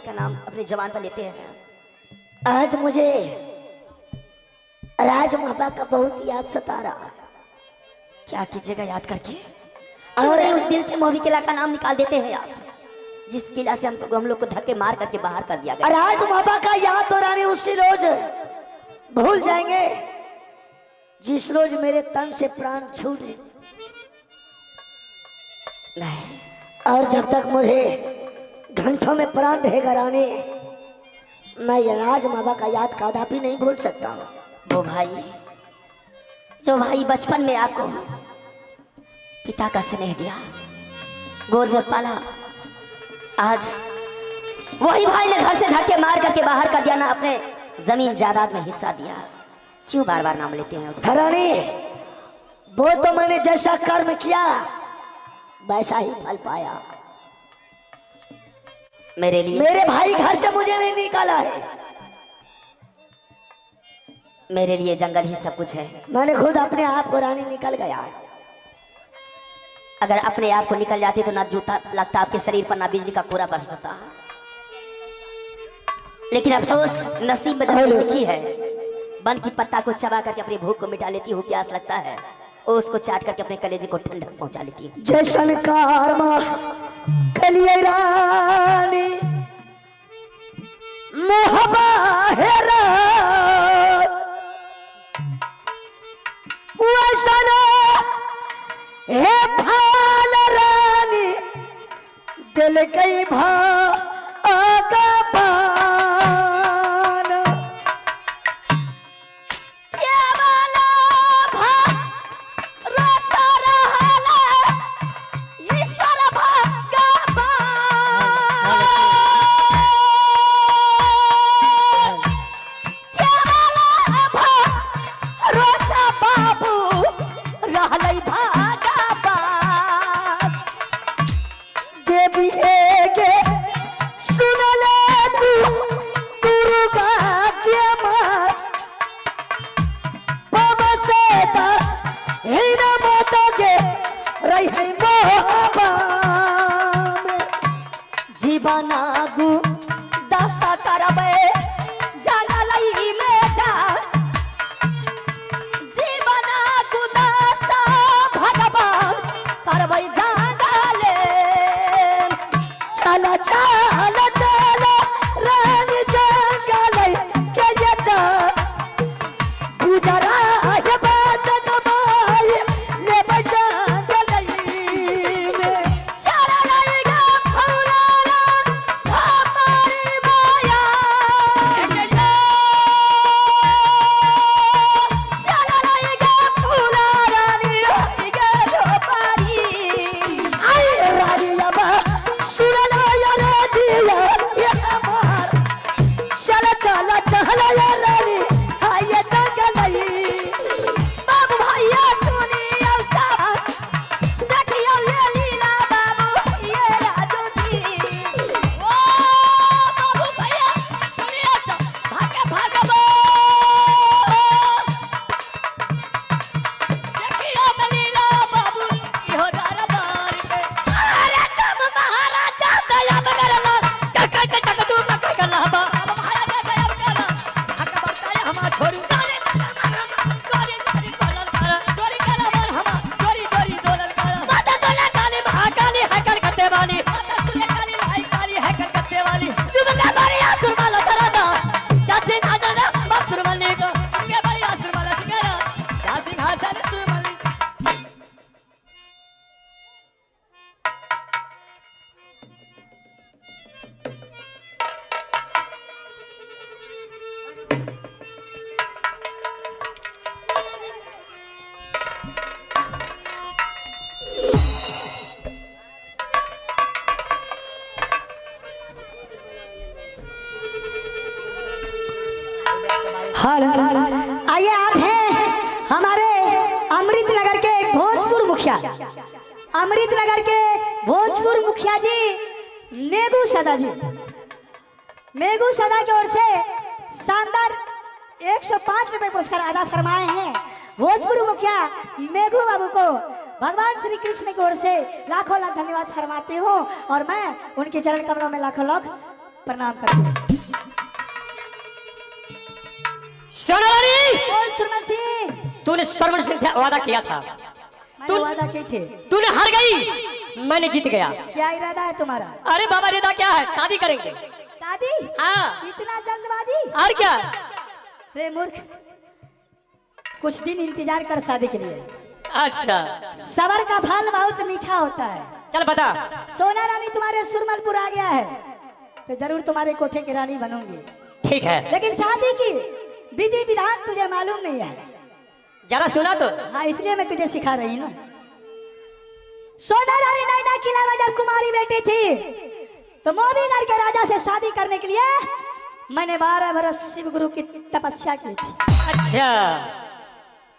का नाम अपनी जबान पर लेते हैं। आज मुझे राज माता का बहुत याद सता रहा है। क्या कीजिएगा याद करके? और उस दिल से मोही किला का नाम निकाल देते हैं आप, जिस किला से हम लोग को धक्के मार करके बाहर कर दिया गया। राज माता का याद तो रानी उसी रोज भूल जाएंगे जिस रोज मेरे तन से प्राण छूट नहीं। और जब तक मुझे घंटों में प्राण रहेगा रानी, मैं ये राज माता का याद कदापि नहीं भूल सकता हूँ। वो भाई, जो भाई बचपन में आपको पिता का स्नेह दिया, गोद में पाला, आज वही भाई ने घर से धक्के मार करके बाहर कर दिया ना, अपने जमीन जायदाद में हिस्सा दिया। क्यों बार बार नाम लेते हैं उसका? रानी, वो तो मैंने जैसा कर्म किया वैसा ही फल पाया। मेरे लिए, मेरे भाई घर से मुझे नहीं निकाला है, मेरे लिए जंगल ही सब कुछ है। मैंने खुद अपने आप को रानी निकल गया है। अगर अपने आप को निकल जाती तो ना जूता लगता आपके शरीर पर, ना बिजली का कोरा बरसता। लेकिन अफसोस नसीब में धरी लिखी है, वन की पत्ता को चबा करके अपनी भूख को मिटा लेती हूँ, प्यास लगता है और उसको चाट करके अपने कलेजे को ठंडक पहुंचा लेती हूँ। जैसन कर्मा कलिए रानी मोहबा है हे भाल रानी दिल गई भागा पान। क्या वाला रोता रहला ईश्वर भगवान। क्या वाला रोता बाबू रहलै भगवान। देवी गे सुन ले तू दुर्गा के मां बाबा से ता हे ना माता गे रही है मोहबा जीवन आगू दशा करबे जंगलई में जा। जीवन आगू दशा भगवान करबे जंगले। चला चला चला रानी जंगल के ये जा गुजरा है बात माय ले बजा जलई में। चला लईगा फौलाना हमारी माया। चला लईगा फौलाना होइगे झोपड़ी। आई रानी बाबा सुरला या राजिया ये हमार चला चला चला या रानी आये जंगल बाबू भैया सुनियो सब, देखियो ये लीला बाबू ये राजू जी। ओ बाबू भैया सुनियो सब, भागे भागे बो। देखियो ये लीला बाबू यो दरबार पे। अरे तुम महाराजा दया मगरला टक टक टक तू टक कला बा। अब महाराजा दया मगरला हक बताया हम छोड़ी चोरी कला बोल हम चोरी दोलन कला माता दोलन काली महाकाली हैकर करते वाली माता सुने काली भाई काली हैकर करते वाली जुबला मारी आसुर माला तरादा जासिन हाजर मसुर मल्ली को ये बड़ी आसुर माला सिंगारा जासिन हाजर सुर मल्ली। आइए, आप हैं हमारे अमृत नगर के भोजपुर मुखिया, अमृत नगर के भोजपुर मुखिया जी मेघू सदा जी। मेघू सदा की ओर से शानदार 105 रुपए पुरस्कार अदा फरमाए हैं भोजपुर मुखिया मेघू बाबू को। भगवान श्री कृष्ण की ओर से लाखों लाख धन्यवाद फरमाती हूँ और मैं उनके चरण कमलों में लाखों लाख प्रणाम करती हूँ। सोना रानी, बोल सुरमन सिंह। तूने सरवण सिंह से वादा किया था, मैंने वादा की थी। तूने हार गई, मैंने जीत गया। क्या इरादा है तुम्हारा? अरे बाबा इरादा क्या है? शादी करेंगे। शादी? हाँ। इतना जल्दबाजी? और क्या? रे मूर्ख, कुछ दिन इंतजार कर शादी के लिए। अच्छा सबर का फल बहुत मीठा होता है। चल बता। सोना रानी तुम्हारे सुरमलपुर आ गया है तो जरूर तुम्हारे कोठे की रानी बनूंगी, ठीक है, लेकिन शादी की विधि विधान तुझे मालूम नहीं है। जरा सुना तो। हाँ, इसलिए मैं तुझे सिखा रही हूँ। सोना रानी नैना किला में जब कुमारी बेटी थी तो मोबीगढ़ के राजा से शादी करने के लिए मैंने 12 बरस शिव गुरु की तपस्या की थी। अच्छा,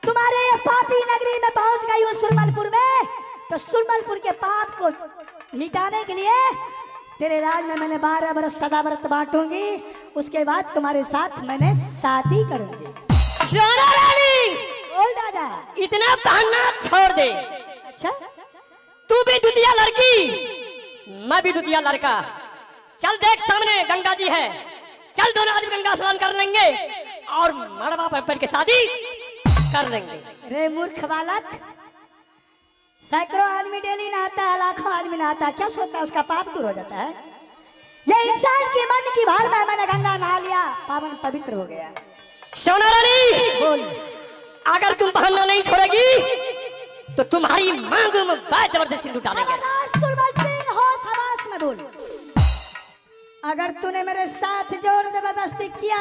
तुम्हारे ये पापी नगरी में पहुंच गई हूँ सुरमलपुर में, तो सुरमलपुर के पाप को मिटाने के लिए तेरे राज में मैंने 12 बरस सदा व्रत बांटूंगी। उसके बाद तुम्हारे साथ मैंने शादी करूंगी। सोना रानी, बोल राजा। इतना बहाना छोड़ दे। अच्छा, तू भी दुतिया लड़की, मैं भी दुतिया लड़का। चल देख सामने गंगा जी है, चल दोनों आदमी गंगा स्नान कर लेंगे और मड़वा पर बैठ के शादी कर लेंगे। रे मूर्ख बालक, सैकड़ों आदमी डेली नहाता है, लाखों आदमी नहाता है, क्या सोचता है उसका पाप दूर हो जाता है? ये इंसान की मन की भार में मैंने गंगा नहा लिया, पावन पवित्र हो गया। सोना रानी, बोल। अगर तुम बहाना नहीं छोड़ेगी तो तुम्हारी मांग में जबरदस्ती सिंदूर डालेंगे। होश हवास में बोल। अगर तूने मेरे साथ जोर जबरदस्ती किया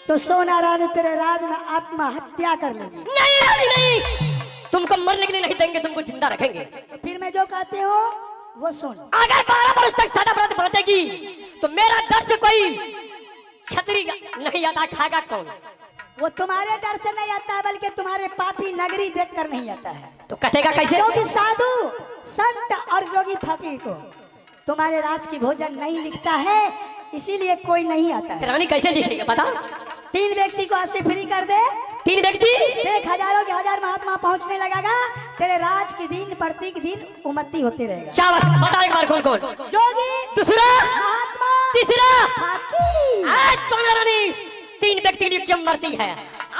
तो सोना रानी तेरे राज में आत्महत्या कर लेगी। नहीं रानी नहीं, तुमको मरने के लिए नहीं देंगे, तुमको जिंदा रखेंगे। तो फिर मैं जो कहती हूँ वो सुन। अगर 12 वर्ष तक सदा व्रत बांटेगी तो मेरा डर से कोई छतरी नहीं आता, खाएगा कौन? वो तुम्हारे डर से नहीं आता है, बल्कि तुम्हारे पापी नगरी देखकर नहीं आता है। तो कटेगा कैसे? क्योंकि साधु संत और जोगी फकीर को तुम्हारे राज की भोजन नहीं लिखता है, इसीलिए कोई नहीं आता है। रानी कैसे लिखेगा बता? 3 व्यक्ति को आज से फ्री कर दे। 3 व्यक्ति? देख, हजारों के हजार महात्मा पहुंचने लगेगा, तेरे राज की दिन प्रत्येक दिन उन्नति होती रहेगा। चावस बता एक बार कौन कौन? जोगी, दूसरा, महात्मा, तीसरा। फकीर। आज सोना रानी 3 व्यक्ति के लिए क्यों मरती है?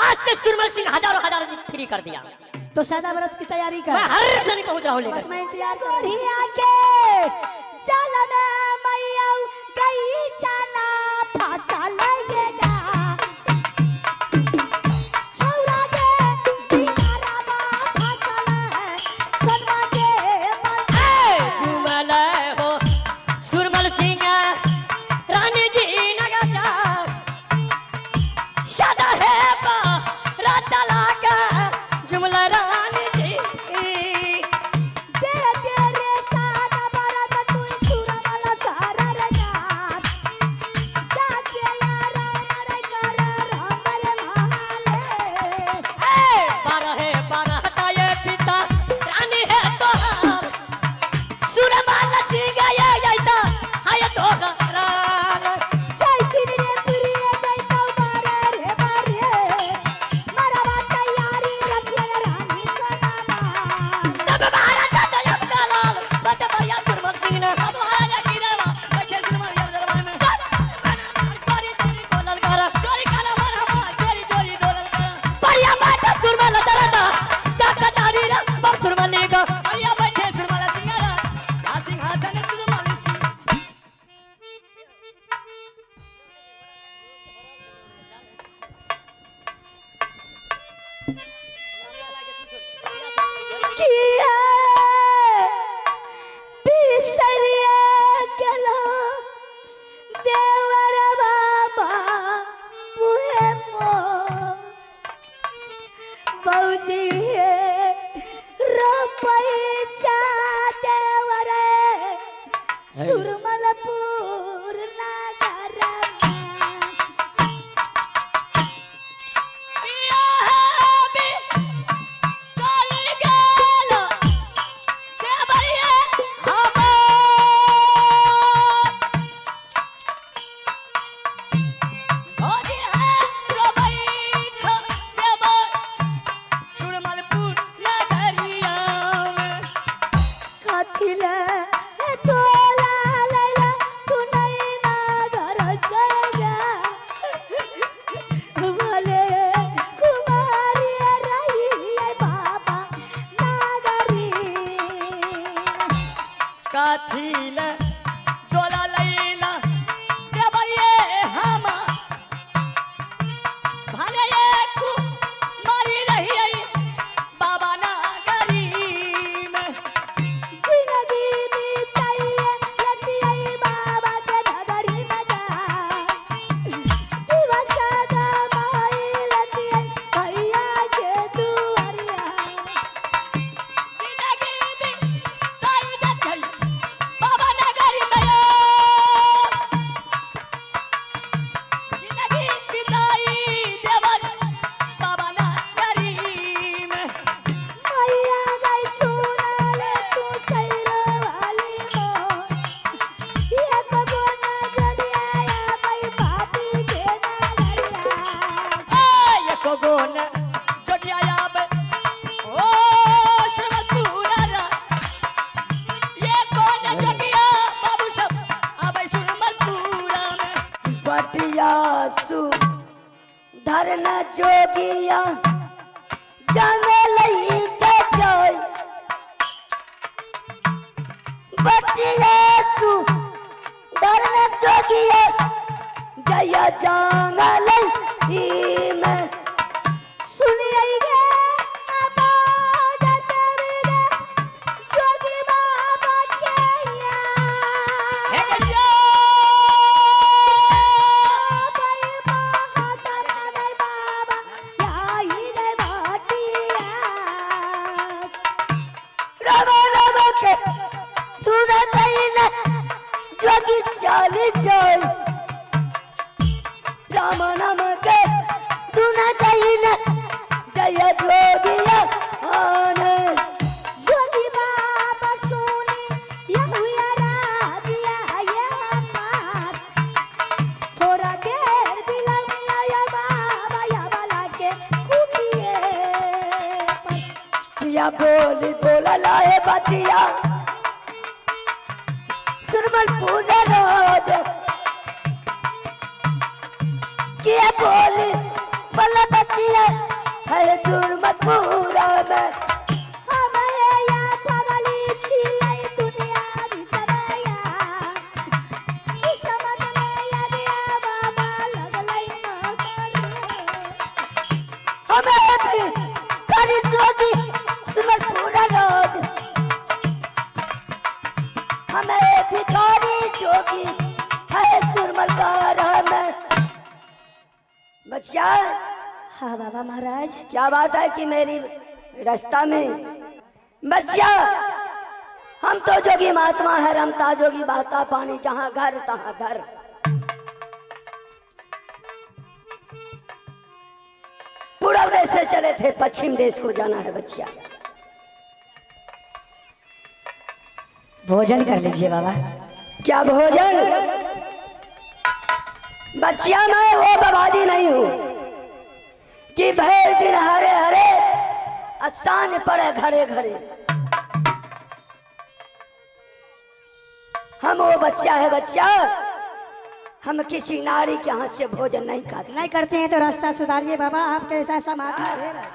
आज से सुरमल सिंह हजारों फ्री कर दिया। तो सदा व्रत की तैयारी कर। मैं हर से नहीं पहुंच रहा हूँ बस लेकर। मैं इंतजार कर रही आके चलना मैया गई चला फासा लगेगा छौरा के दिनारा बा फसल है सनवा के मन जुमल हो सुरमल सिंह रानी जी नगा सदा है बा रात लागा जुमल रानी जी दे तेरे सादा बरत तू सुरमल सु धरना जोगिया जाने लई के जोई बटिया सु धरना जोगिया जया जाने लई में सुनिए गे आवाज तेरी गे जोगी बाबा के हे गैया जोगी चाली चल राम नाम के तू न कहीं न जय जोगिया आने जोगी बाबा सोने यहुया राजिया ये हमार थोड़ा देर बिलमिया या बाबा या बाला के कुटिए या बोली बोला लाए बचिया सुरमल पूजा रोज किया बोली बला बचिया है सुरमल पूरा में हमारे या पगली छिए दुनिया बिचरया की समझ में या दिया बाबा लगलई मार हमें भी करी जोगी सुरमल पूरा रोज हमें भिखारी जोगी है सुरमल कार में बच्चा। हाँ बाबा महाराज क्या बात है कि मेरी रास्ता में बच्चा हम तो जोगी महात्मा है रमता जोगी बहता पानी जहाँ घर तहाँ घर पूर्व देश से चले थे पश्चिम देश को जाना है बच्चा। भोजन कर लीजिए बाबा। क्या भोजन बच्चा मैं वो बबादी नहीं हूँ कि भैर दिन हरे हरे आसान पड़े घड़े घड़े। हम वो बच्चा है बच्चा हम किसी नारी के हाथ से भोजन नहीं खाते। नहीं करते हैं तो रास्ता सुधारिए बाबा। आप कैसा समाधान दे रहे हैं?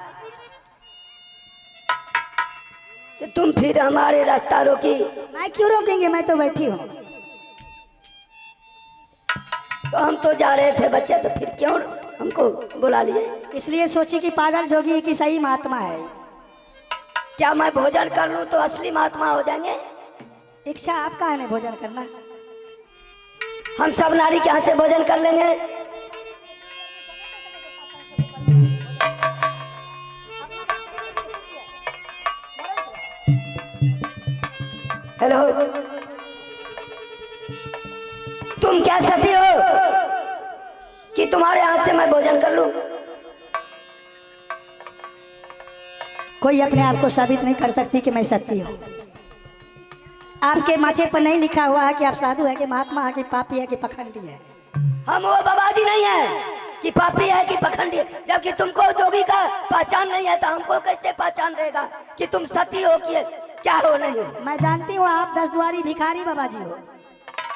तो तुम फिर हमारे रास्ता रोकी। मैं क्यों रोकेंगे, मैं तो बैठी हूँ। तो हम तो जा रहे थे बच्चे तो फिर क्यों हमको बुला लिए? इसलिए सोची कि पागल जोगी की सही महात्मा है। क्या मैं भोजन कर लूं तो असली महात्मा हो जाएंगे? इच्छा आपका है ना भोजन करना। हम सब नारी के हाथ से भोजन कर लेंगे। हेलो तुम क्या सती हो कि तुम्हारे हाथ से मैं भोजन कर लूं? कोई अपने आप को साबित नहीं कर सकती कि मैं सत्य हूँ। आपके माथे पर नहीं लिखा हुआ है कि आप साधु है कि महात्मा है कि पापी है कि पखंडी है। हम वो बबादी नहीं है कि पापी है कि पखंडी है। जबकि तुमको जोगी का पहचान नहीं है तो हमको कैसे पहचान रहेगा कि तुम सती हो कि क्या हो नहीं हो? मैं जानती हूँ आप 10 द्वारी भिखारी बाबा जी हो,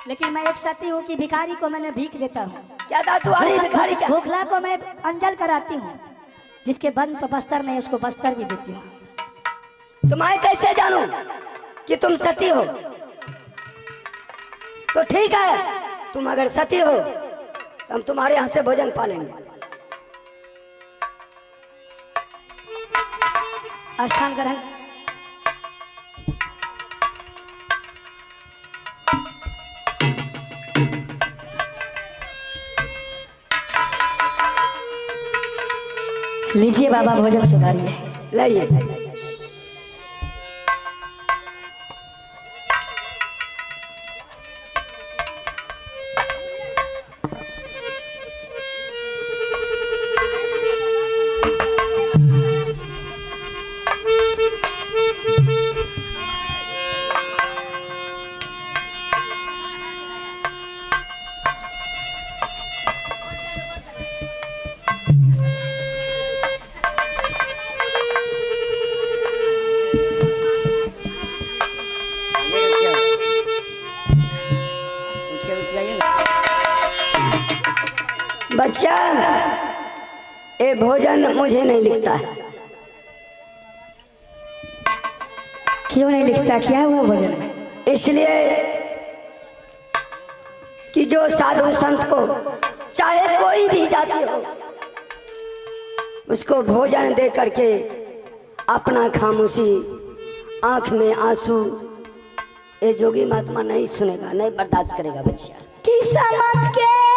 लेकिन मैं एक सती हूँ कि भिखारी को मैंने भीख देता हूँ। क्या तुम्हारी भिखारी क्या? भूखला को मैं अंजल कराती हूँ, जिसके बंद पर बस्तर नहीं उसको बस्तर भी देती हूँ। तो मैं कैसे जानूं कि तुम सती हो? तो ठीक है तुम अगर सती हो तो हम तुम्हारे यहाँ से भोजन पालेंगे। स्थान ग्रहण। लीजिए बाबा भोजन सुधारिए। लाइए। बच्चा, ये भोजन मुझे नहीं लिखता है। क्यों नहीं लिखता? क्या हुआ भोजन में? इसलिए कि जो साधु संत को चाहे कोई भी जाति हो, उसको भोजन दे करके अपना खामोशी, आंख में आंसू, ये जोगी महात्मा नहीं सुनेगा, नहीं बर्दाश्त करेगा बच्चा। किस्मत के